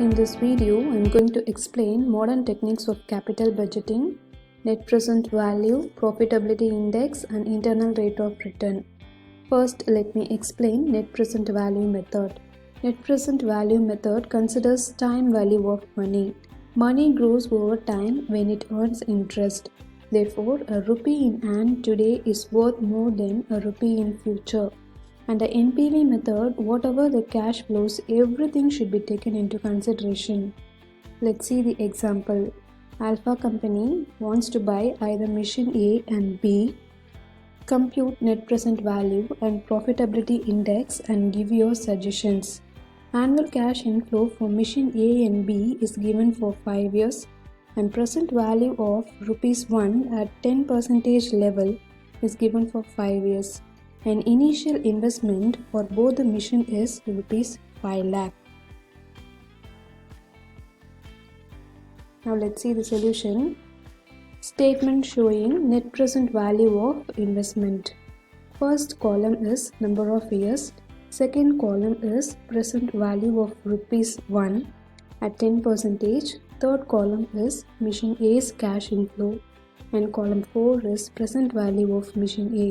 In this video, I am going to explain modern techniques of capital budgeting, net present value, profitability index, and internal rate of return. First, let me explain net present value method. Net present value method considers time value of money. Money grows over time when it earns interest. Therefore, a rupee in hand today is worth more than a rupee in future. And the NPV method, whatever the cash flows, everything should be taken into consideration. Let's see the example. Alpha company wants to buy either machine A and B. Compute net present value and profitability index and give your suggestions. Annual cash inflow for machine A and B is given for 5 years and present value of ₹1 at 10% level is given for 5 years. An initial investment for both the machine is ₹5 lakh. Now let's see the solution. Statement showing net present value of investment. First column is number of years. Second column is present value of ₹1 at 10%. Third column is machine A's cash inflow. And column 4 is present value of machine A.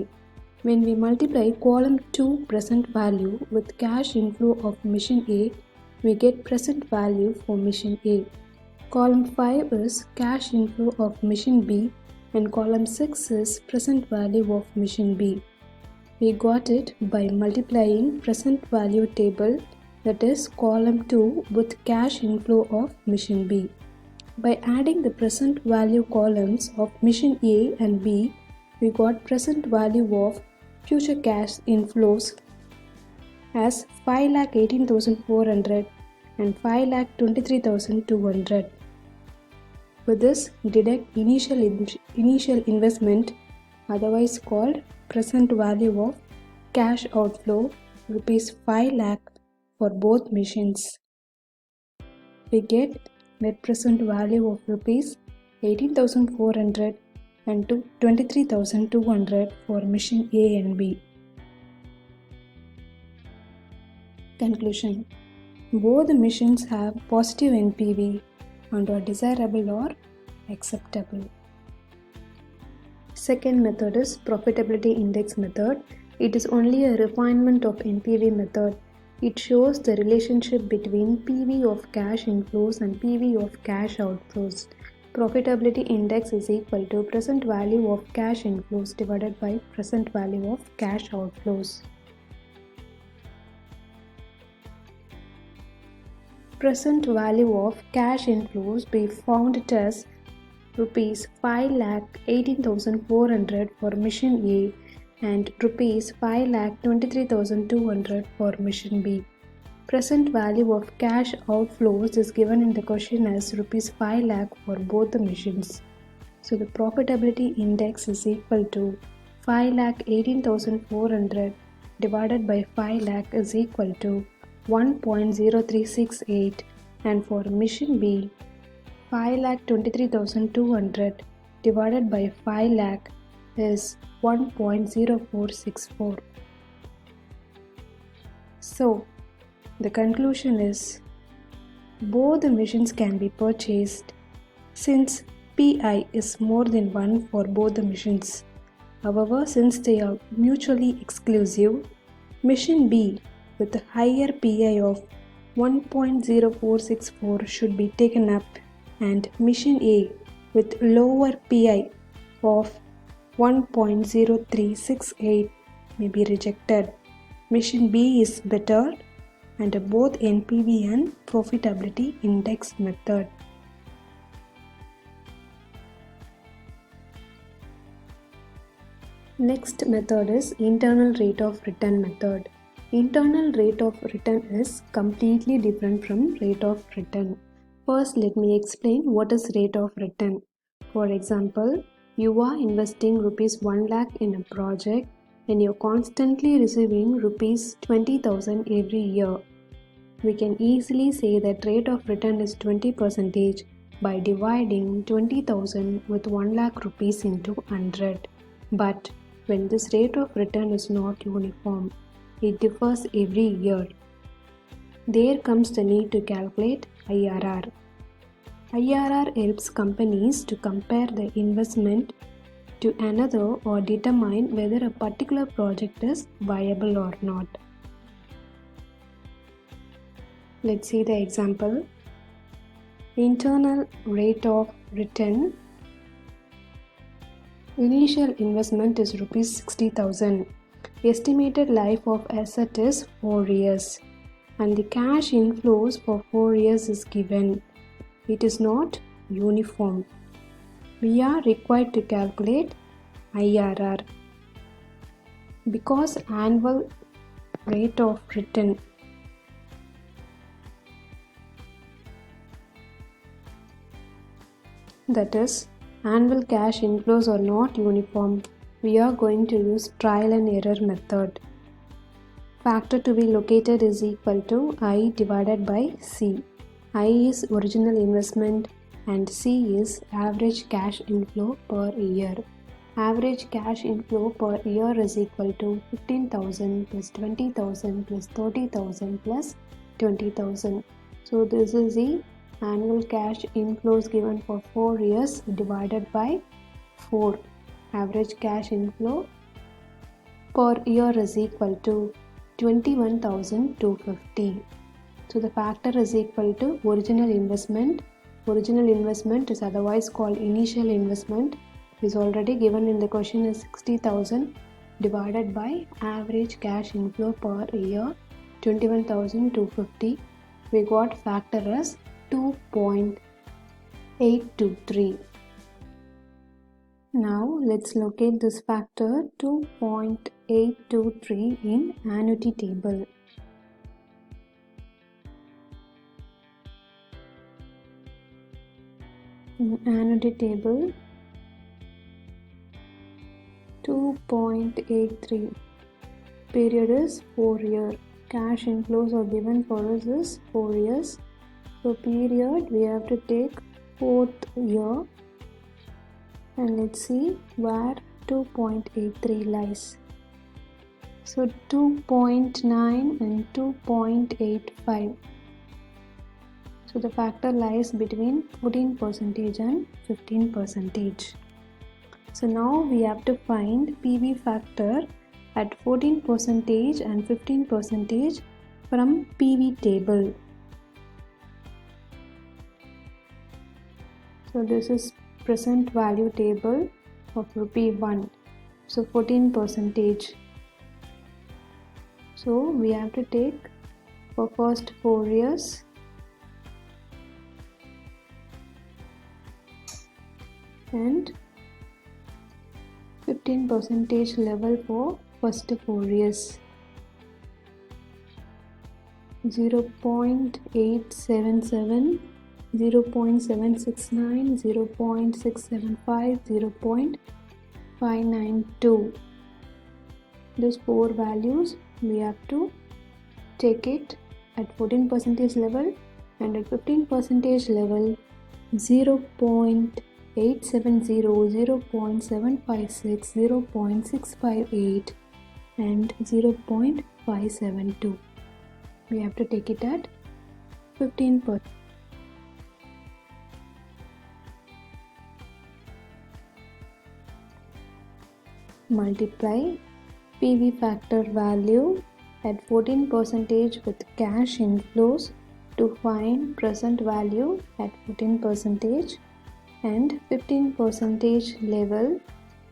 When we multiply column 2 present value with cash inflow of machine A, we get present value for machine A. Column 5 is cash inflow of machine B and column 6 is present value of machine B. We got it by multiplying present value table, that is column 2 with cash inflow of machine B. By adding the present value columns of machine A and B, we got present value of future cash inflows as 5,18,400 and 5,23,200. With this, deduct initial investment, otherwise called present value of cash outflow, ₹5 lakh for both machines. We get net present value of ₹18,400 and 23,200 for machine A and B. Conclusion. Both the machines have positive NPV and are desirable or acceptable. Second method is profitability index method. It is only a refinement of NPV method. It shows the relationship between PV of cash inflows and PV of cash outflows. Profitability index is equal to present value of cash inflows divided by present value of cash outflows. Present value of cash inflows we found it as ₹5,18,400 for machine A and ₹5,23,200 for machine B. Present value of cash outflows is given in the question as ₹5 lakh for both the machines. So the profitability index is equal to 5,18,400 divided by 5 lakh is equal to 1.0368, and for machine B, 5,23,200 divided by 5 lakh is 1.0464. So the conclusion is both the machines can be purchased since PI is more than 1 for both the machines. However, since they are mutually exclusive, machine B with a higher PI of 1.0464 should be taken up and machine A with lower PI of 1.0368 may be rejected. Machine B is better under both NPV and profitability index method. Next method is internal rate of return method. Internal rate of return is completely different from rate of return. First, let me explain what is rate of return. For example, you are investing ₹1 lakh in a project and you're constantly receiving ₹20,000 every year. We can easily say that rate of return is 20% by dividing 20,000 with ₹1 lakh into 100. But when this rate of return is not uniform, it differs every year. There comes the need to calculate IRR. IRR helps companies to compare the investment to another or determine whether a particular project is viable or not. Let's see the example. Internal rate of return. Initial investment is rupees 60,000. Estimated life of asset is 4 years and the cash inflows for 4 years is given. It is not uniform. We are required to calculate IRR because annual rate of return that is annual cash inflows are not uniform. We are going to use trial and error method. Factor to be located is equal to I divided by C. I is original investment and C is average cash inflow per year. Average cash inflow per year is equal to 15,000 plus 20,000 plus 30,000 plus 20,000. So this is the annual cash inflows given for 4 years divided by 4. Average cash inflow per year is equal to 21,250. So the factor is equal to original investment. Original investment is otherwise called initial investment. Is already given in the question is 60,000 divided by average cash inflow per year 21,250. We got factor as 2.823. Now let's locate this factor 2.823 in annuity table. In annuity table 2.83. Period is 4 years. Cash inflows are given for us is 4 years. So period we have to take 4th year and let's see where 2.83 lies. So 2.9 and 2.85. So the factor lies between 14% and 15%. So now we have to find PV factor at 14% and 15% from PV table. So this is present value table of rupee 1. So 14%. So we have to take for first 4 years and 15% level for first 4 years. 0.877, 0.769, 0.675, 0.592. These 4 values we have to take it at 14% level and at 15% level 0.870, 0.756, 0.658 and 0.572. We have to take it at 15%. Multiply PV factor value at 14% with cash inflows to find present value at 14% and 15% level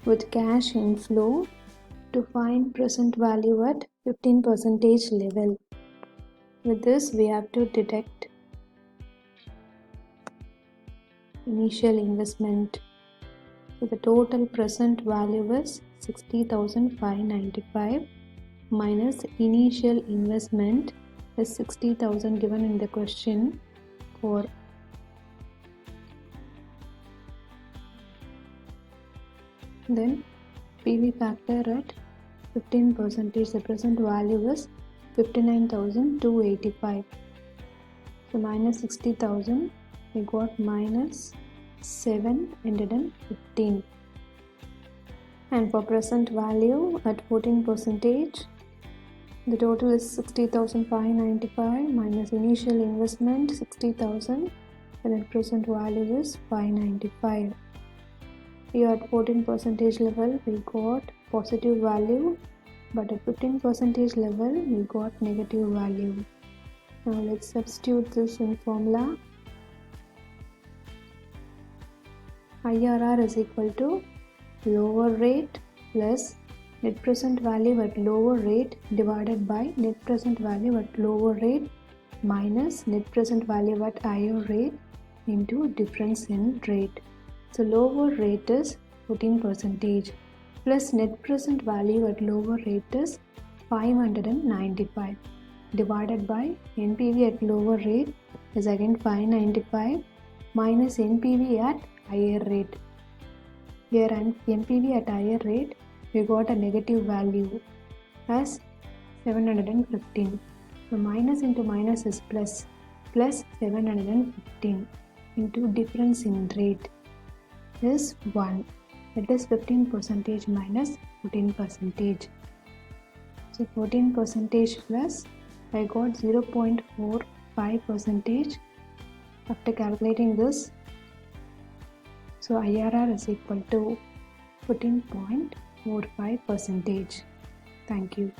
with cash inflow to find present value at 15% level. With this we have to deduct initial investment. So the total present value is 60,595 minus initial investment is 60,000 given in the question for then PV factor at 15%. The present value is 59,285. So minus 60,000 we got minus 715. And for present value at 14%, The total is 60,595 minus initial investment 60,000. The net present value is 595. Here at 14% level we got positive value, but at 15% level we got negative value. Now let's substitute this in formula. IRR is equal to lower rate plus net present value at lower rate divided by net present value at lower rate minus net present value at higher rate into difference in rate. So lower rate is 14% plus net present value at lower rate is 595 divided by NPV at lower rate is again 595 minus NPV at higher rate. Here NPV at higher rate we got a negative value as 715. So minus into minus is plus 715 into difference in rate is 1. It is 15% minus 14%. So 14% plus I got 0.45% after calculating this. So IRR is equal to 14.45%. Thank you.